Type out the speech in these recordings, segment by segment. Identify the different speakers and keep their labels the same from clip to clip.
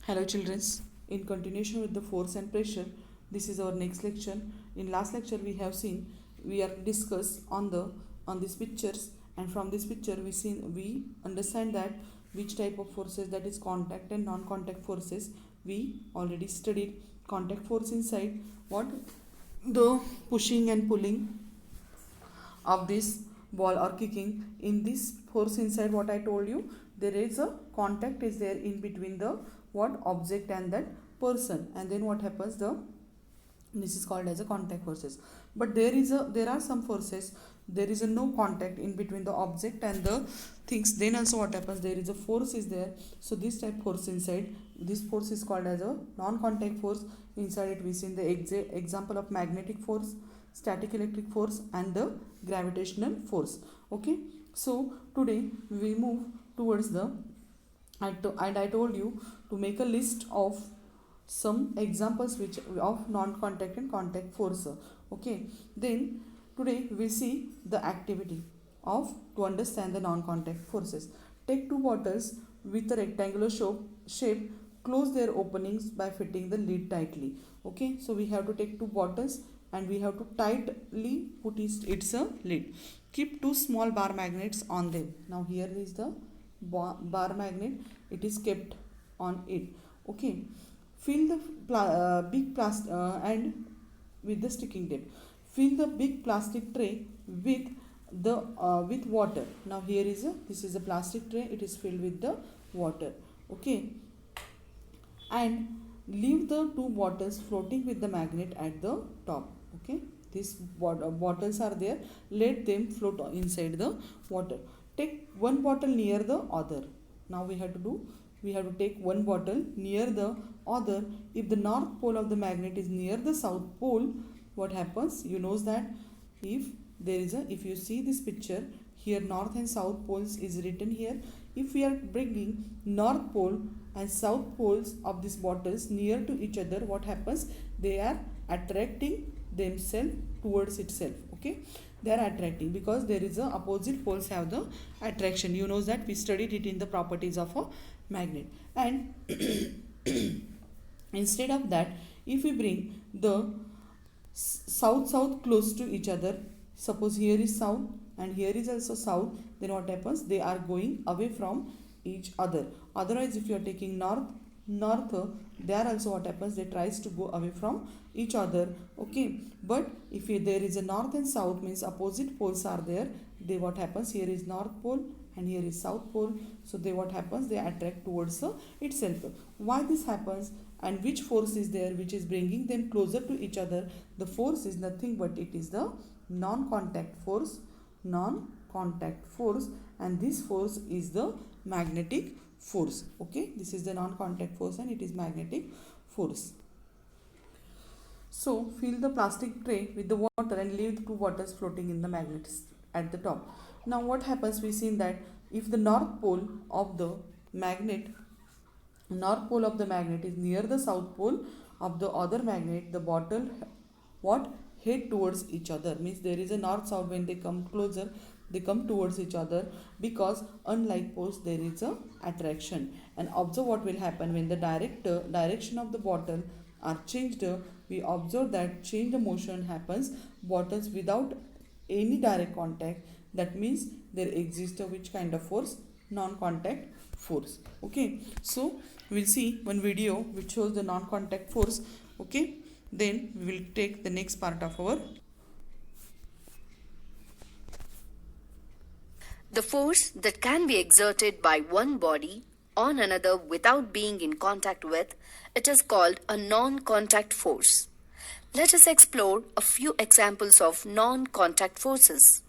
Speaker 1: Hello children, in continuation with the force and pressure, this is our next lecture. In last lecture we are discussed on these pictures, and from this picture we understand that which type of forces, that is contact and non-contact forces. We already studied contact force inside what the pushing and pulling of this ball or kicking. In this force inside, what I told you, there is a contact is there in between the what object and that person, and then what happens, the this is called as a contact forces. But there are some forces, there is a no contact in between the object and the things, then also what happens, there is a force is there. So this type force inside, this force is called as a non-contact force. Inside it we see the example of magnetic force, static electric force, and the gravitational force. Okay, so today we move towards the and I told you to make a list of some examples which of non-contact and contact force. Okay, then today we see the activity of to understand the non-contact forces. Take two bottles with a rectangular shape, close their openings by fitting the lid tightly. Okay, so we have to take two bottles and we have to tightly put its a lid. Keep two small bar magnets on them. Now here is the bar magnet, it is kept on it. Okay, fill the big plastic and with the sticking tape. Fill the big plastic tray with the with water. Now here is this is a plastic tray, it is filled with the water. Okay, and leave the two bottles floating with the magnet at the top. Okay, these bottles are there, let them float inside the water. Take one bottle near the other. Now we have to take one bottle near the other. If the north pole of the magnet is near the south pole, what happens, you know that if you see this picture here, north and south poles is written here. If we are bringing north pole and south poles of these bottles near to each other, what happens, they are attracting themselves towards itself. Okay, they are attracting because there is a opposite poles have the attraction. You know that we studied it in the properties of a magnet. And instead of that, if we bring the south close to each other, suppose here is south and here is also south, then what happens, they are going away from each other. Otherwise if you are taking north, there also what happens, they tries to go away from each other. Okay, but if there is a north and south, means opposite poles are there, they what happens, here is north pole and here is south pole, so they what happens, they attract towards itself. Why this happens and which force is there which is bringing them closer to each other? The force is nothing but it is the non-contact force, and this force is the magnetic force. Okay, this is the non-contact force and it is magnetic force. So fill the plastic tray with the water and leave the two bottles floating in the magnets at the top. Now what happens, we seen that if the north pole of the magnet is near the south pole of the other magnet, the bottle what head towards each other, means there is a north south, when they come closer they come towards each other, because unlike poles there is a attraction. And observe what will happen when the direction of the bottle are changed. We observe that change the motion happens, bottles without any direct contact. That means there exists a which kind of force, non-contact force. Okay, so we'll see one video which shows the non-contact force. Okay, then we will take the next part of our.
Speaker 2: The force that can be exerted by one body on another without being in contact with it is called a non-contact force. Let us explore a few examples of non-contact forces.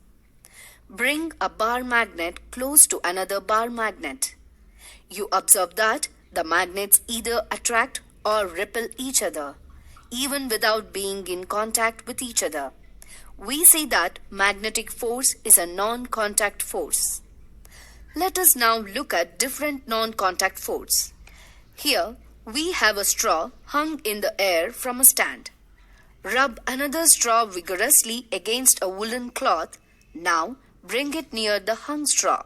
Speaker 2: Bring a bar magnet close to another bar magnet. You observe that the magnets either attract or repel each other, even without being in contact with each other. We see that magnetic force is a non-contact force. Let us now look at different non-contact force. Here we have a straw hung in the air from a stand. Rub another straw vigorously against a woolen cloth. Now bring it near the hung straw.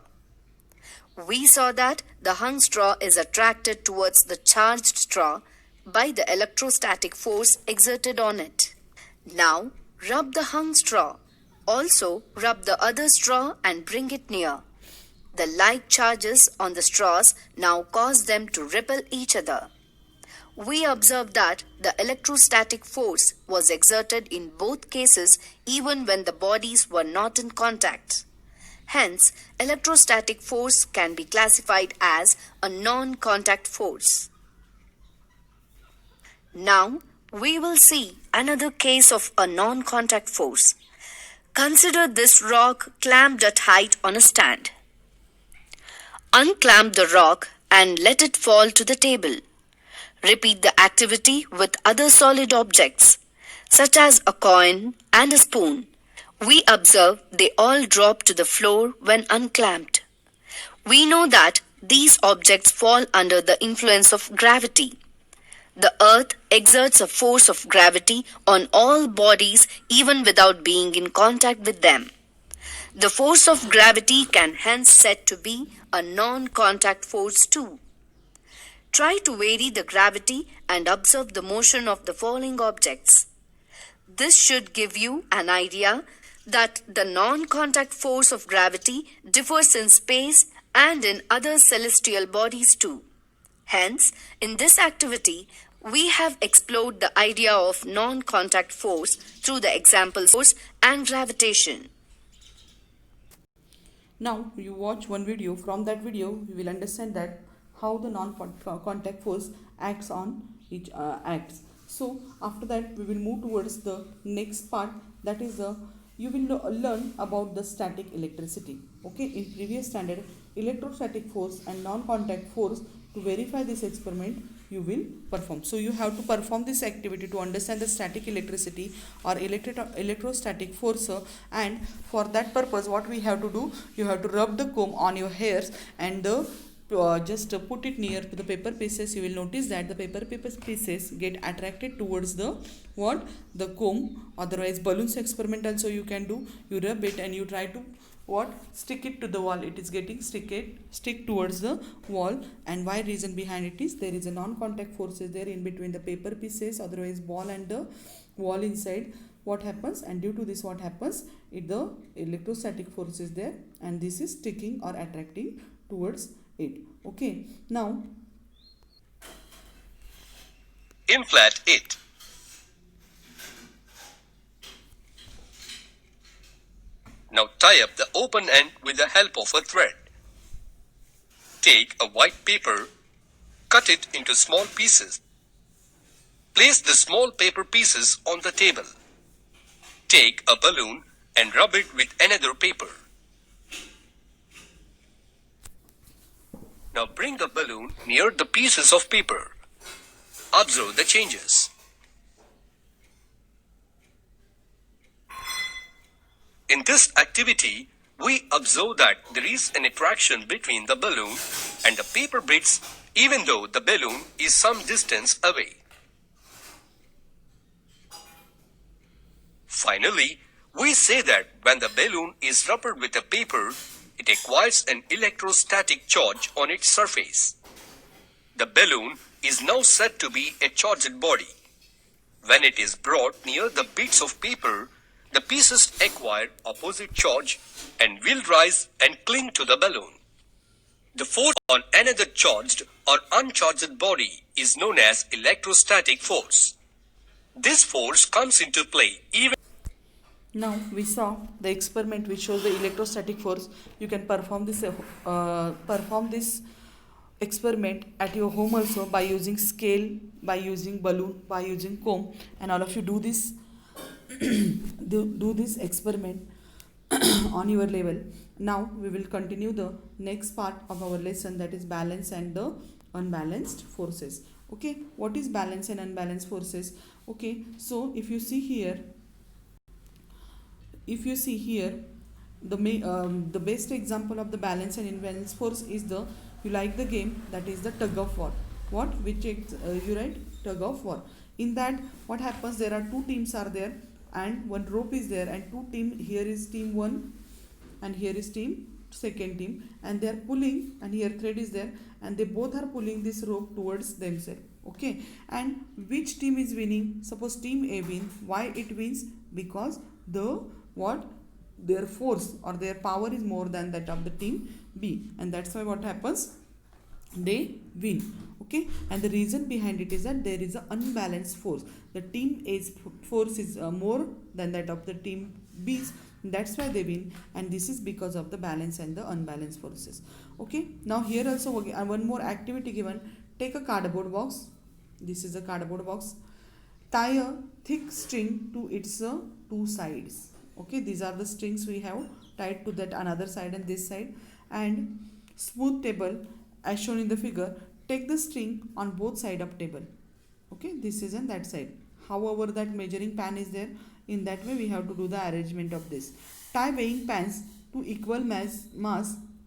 Speaker 2: We saw that the hung straw is attracted towards the charged straw by the electrostatic force exerted on it. Now, rub the hung straw. Also, rub the other straw and bring it near. The like charges on the straws now cause them to repel each other. We observed that the electrostatic force was exerted in both cases even when the bodies were not in contact. Hence, electrostatic force can be classified as a non-contact force. Now, we will see another case of a non-contact force. Consider this rock clamped at height on a stand. Unclamp the rock and let it fall to the table. Repeat the activity with other solid objects, such as a coin and a spoon. We observe they all drop to the floor when unclamped. We know that these objects fall under the influence of gravity. The earth exerts a force of gravity on all bodies even without being in contact with them. The force of gravity can hence said to be a non-contact force too. Try to vary the gravity and observe the motion of the falling objects. This should give you an idea that the non-contact force of gravity differs in space and in other celestial bodies too. Hence, in this activity, we have explored the idea of non-contact force through the examples force and gravitation.
Speaker 1: Now you watch one video. From that video you will understand that how the non-contact force acts on each acts. So after that we will move towards the next part, that is you will learn about the static electricity. Okay, in previous standard, electrostatic force and non-contact force, to verify this experiment you will perform. So you have to perform this activity to understand the static electricity or electrostatic force, and for that purpose what we have to do, you have to rub the comb on your hairs and just put it near to the paper pieces. You will notice that the paper pieces get attracted towards the the comb. Otherwise balloons experiment also you can do. You rub it and you try to stick it to the wall. It is getting stick towards the wall, and why reason behind it is there is a non-contact force is there in between the paper pieces, otherwise ball and the wall inside. What happens, and due to this what happens, the electrostatic force is there and this is sticking or attracting towards it. Okay, now
Speaker 3: inflate it. Now tie up the open end with the help of a thread. Take a white paper, cut it into small pieces. Place the small paper pieces on the table. Take a balloon and rub it with another paper. Now bring the balloon near the pieces of paper. Observe the changes. In this activity, we observe that there is an attraction between the balloon and the paper bits even though the balloon is some distance away. Finally, we say that when the balloon is rubbed with a paper, it acquires an electrostatic charge on its surface. The balloon is now said to be a charged body. When it is brought near the bits of paper, the pieces acquire opposite charge and will rise and cling to the balloon. The force on another charged or uncharged body is known as electrostatic force. This force comes into play even.
Speaker 1: now we saw the experiment which shows the electrostatic force. You can perform this experiment at your home also by using scale, by using balloon, by using comb, and all of you do this do this experiment on your level. Now we will continue the next part of our lesson, that is balance and the unbalanced forces. Okay, what is balance and unbalanced forces? Okay, so if you see here the best example of the balance and unbalanced force is the, you like the game, that is the tug of war. You write tug of war. In that what happens, there are two teams are there and one rope is there, and two team, here is team 1 and here is team second team, and they are pulling, and here thread is there, and they both are pulling this rope towards themselves. Okay, and which team is winning? Suppose team A win. Why it wins? Because the what, their force or their power is more than that of the team B, and that's why what happens, they win. Okay, and the reason behind it is that there is an unbalanced force. The team A's force is more than that of the team B's, that's why they win, and this is because of the balance and the unbalanced forces. Okay, now here also one more activity given. Take a cardboard box. This is a cardboard box. Tie a thick string to its two sides. Okay, these are the strings we have tied to that another side and this side, and smooth table as shown in the figure. Take the string on both side of table. Okay, this is on that side. However, that measuring pan is there. In that way we have to do the arrangement of this. Tie weighing pans to equal mass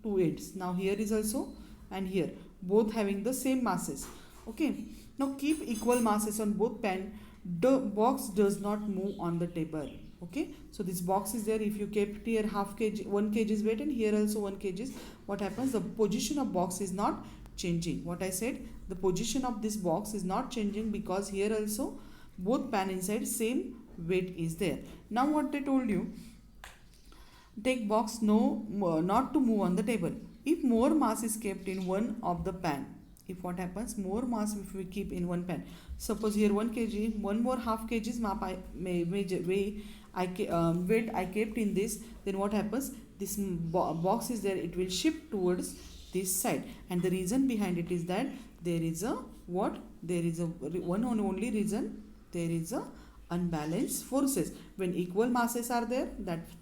Speaker 1: to ends. Now here is also, and here both having the same masses. Okay, now keep equal masses on both pan. The box does not move on the table. Okay, so this box is there. If you kept here half kg, 1 kg is weight, and here also 1 kg, what happens, the position of box is not changing. What I said, the position of this box is not changing, because here also both pan inside same weight is there. Now what they told you, take box not to move on the table. If more mass is kept in one of the pan, if what happens, more mass if we keep in one pan, suppose here 1 kg, one more half kg's weight I kept in this, then what happens, this box is there, it will shift towards this side. And the reason behind it is that there is a what, there is a one and only reason, there is a unbalanced forces. When equal masses are there,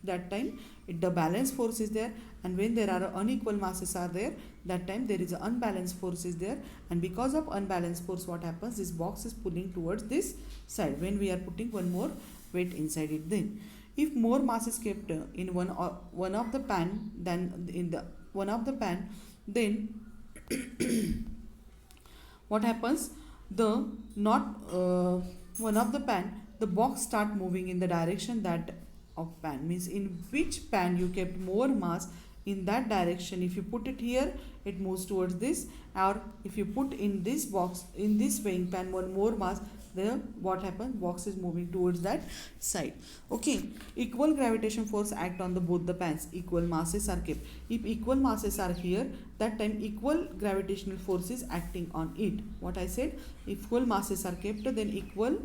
Speaker 1: that time the balanced force is there, and when there are unequal masses are there, that time there is an unbalanced force is there. And because of unbalanced force, what happens, this box is pulling towards this side when we are putting one more weight inside it. Then if more mass is kept in one of the pan than in the one of the pan, then what happens, the not one of the pan, the box start moving in the direction that of pan, means in which pan you kept more mass, in that direction. If you put it here, it moves towards this, or if you put in this box, in this weighing pan, one more mass, then what happens, box is moving towards that side. Okay, equal gravitation force act on the both the pans, equal masses are kept. If equal masses are here, that time equal gravitational force is acting on it. What I said, if equal masses are kept, then equal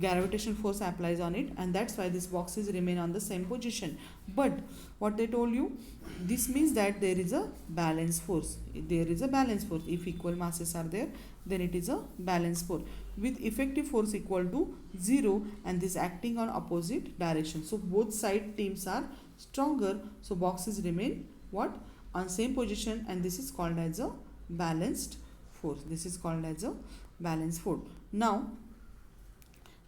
Speaker 1: gravitational force applies on it, and that's why these boxes remain on the same position. But what they told you, this means that there is a balance force. There is a balance force. If equal masses are there, then it is a balance force with effective force equal to 0, and this acting on opposite direction. So both side teams are stronger, so boxes remain what, on same position, and this is called as a balanced force. This is called as a balanced force. Now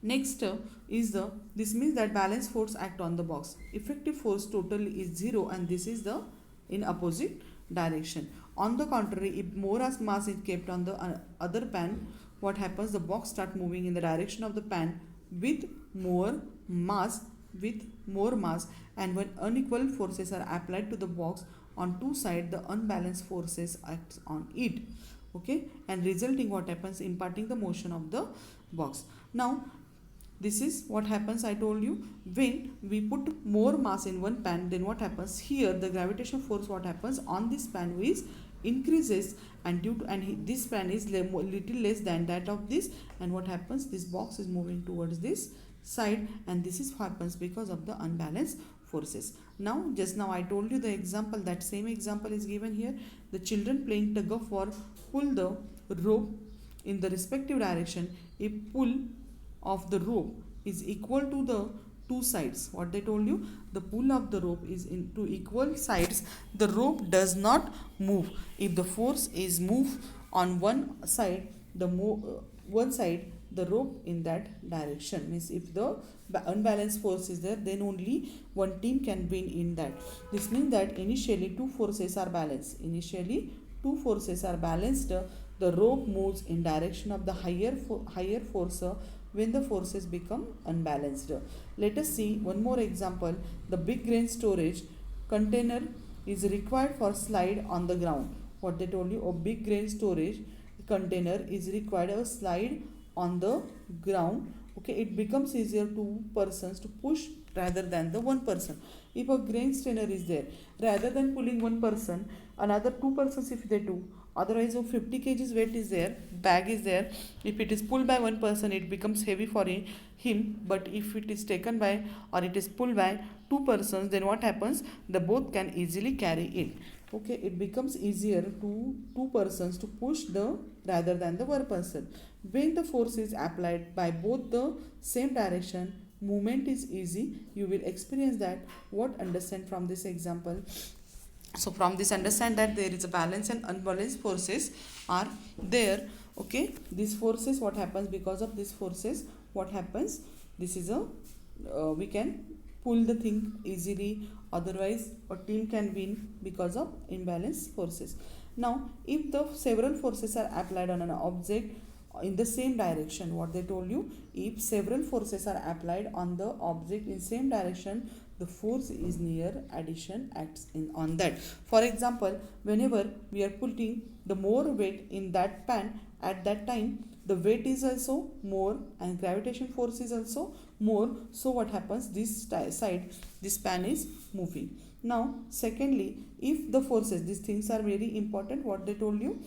Speaker 1: next is the, this means that balance force act on the box. Effective force total is 0, and this is the in opposite direction. On the contrary, if more mass is kept on the other pan, what happens, the box start moving in the direction of the pan with more mass, and when unequal forces are applied to the box on two sides, the unbalanced forces act on it. Okay, and resulting what happens, imparting the motion of the box. Now this is what happens, I told you, when we put more mass in one pan, then what happens, here the gravitational force what happens on this pan is increases, and due to this pan is little less than that of this, and what happens, this box is moving towards this side, and this is what happens because of the unbalanced forces. Now just now I told you the example, that same example is given here. The children playing tug of war pull the rope in the respective direction. A pull of the rope is equal to the two sides. What they told you, the pull of the rope is in two equal sides, the rope does not move. If the force is moved on one side, one side, the rope in that direction, means if the unbalanced force is there, then only one team can win in that. This means that initially two forces are balanced. The rope moves in direction of the higher force when the forces become unbalanced. Let us see one more example. The big grain storage container is required for slide on the ground. What they told you, a big grain storage container is required a slide on the ground. Okay, it becomes easier to persons to push rather than the one person. If a grain strainer is there, rather than pulling one person, another two persons if they do, otherwise if 50 kgs weight is there, bag is there, if it is pulled by one person it becomes heavy for him, but if it is taken by or it is pulled by two persons, then what happens, the both can easily carry it. Okay, it becomes easier to two persons to push the rather than the one person. When the force is applied by both the same direction, movement is easy. You will experience that. What understand from this example? So from this understand that there is a balance and unbalanced forces are there. Okay, these forces, what happens, because of these forces what happens, this is a we can pull the thing easily, otherwise a team can win because of imbalanced forces. Now if the several forces are applied on an object in the same direction, what they told you, if several forces are applied on the object in same direction, the force is near addition acts in on that. For example, whenever we are putting the more weight in that pan, at that time the weight is also more and gravitation force is also more. So what happens, this side, this pan is moving. Now secondly, if the forces, these things are very important, what they told you,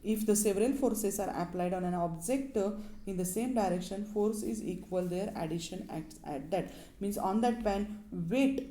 Speaker 1: if the several forces are applied on an object in the same direction, force is equal, their addition acts at that. Means on that pan, weight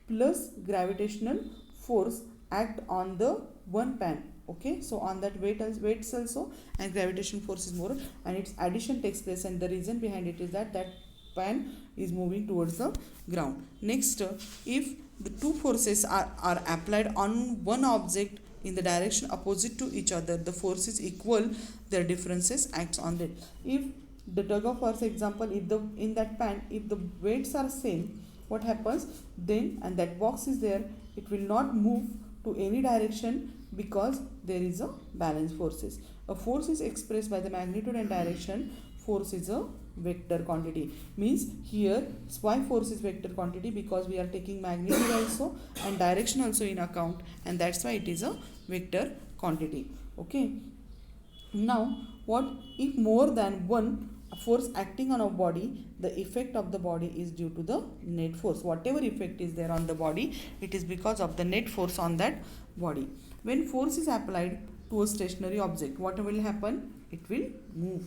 Speaker 1: plus gravitational force act on the one pan. Okay, so on that weights also and gravitation force is more and its addition takes place, and the reason behind it is that that pan is moving towards the ground. Next, if the two forces are applied on one object in the direction opposite to each other, the force is equal, their differences acts on it. If the tug of war example, if the in that pan, if the weights are same, what happens then, and that box is there, it will not move to any direction because there is a balance forces. A force is expressed by the magnitude and direction. Force is a vector quantity. Means here why force is vector quantity, because we are taking magnitude also and direction also in account, and that's why it is a vector quantity. Okay, now what if more than one force acting on a body, the effect of the body is due to the net force. Whatever effect is there on the body, it is because of the net force on that body. When force is applied to a stationary object, what will happen, it will move.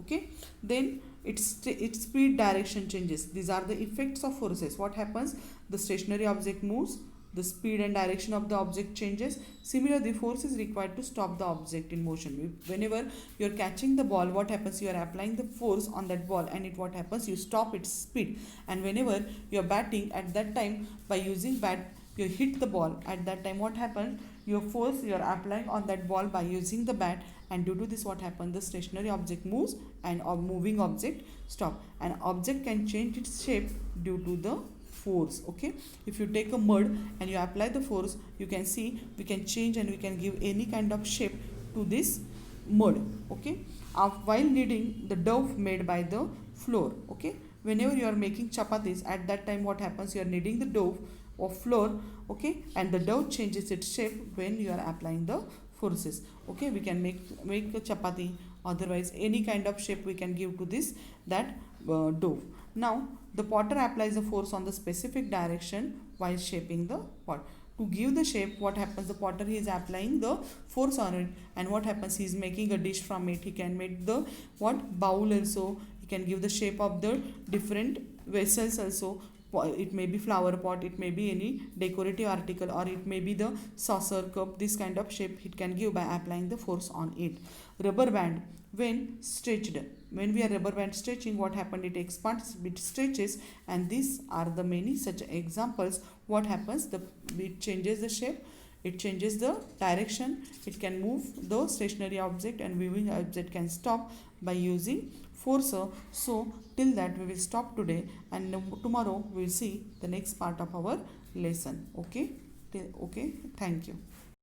Speaker 1: Okay, then its speed, direction changes. These are the effects of forces. What happens, the stationary object moves, the speed and direction of the object changes. Similarly, force is required to stop the object in motion. Whenever you are catching the ball, what happens, you are applying the force on that ball, and it what happens, you stop its speed. And whenever you are batting, at that time by using bat you hit the ball, at that time what happens, your force you are applying on that ball by using the bat, and due to this what happens, the stationary object moves and a moving object stop. An object can change its shape due to the force. Okay, if you take a mud and you apply the force, you can see we can change and we can give any kind of shape to this mud. Okay, while kneading the dough made by the flour. Okay, whenever you are making chapatis, at that time what happens, you are kneading the dough of flour. Okay, and the dough changes its shape when you are applying the forces. Okay, we can make a chapati, otherwise any kind of shape we can give to this dough. Now the potter applies the force on the specific direction while shaping the pot. To give the shape, what happens, the potter he is applying the force on it, and what happens, he is making a dish from it. He can make the bowl also, he can give the shape of the different vessels also. It may be flower pot, it may be any decorative article, or it may be the saucer cup. This kind of shape it can give by applying the force on it. Rubber band, when stretched, when we are rubber band stretching, what happened, it expands, it stretches, and these are the many such examples. What happens, it changes the shape, it changes the direction, it can move the stationary object, and moving object can stop by using force. So till that we will stop today, and tomorrow we will see the next part of our lesson. Okay, thank you.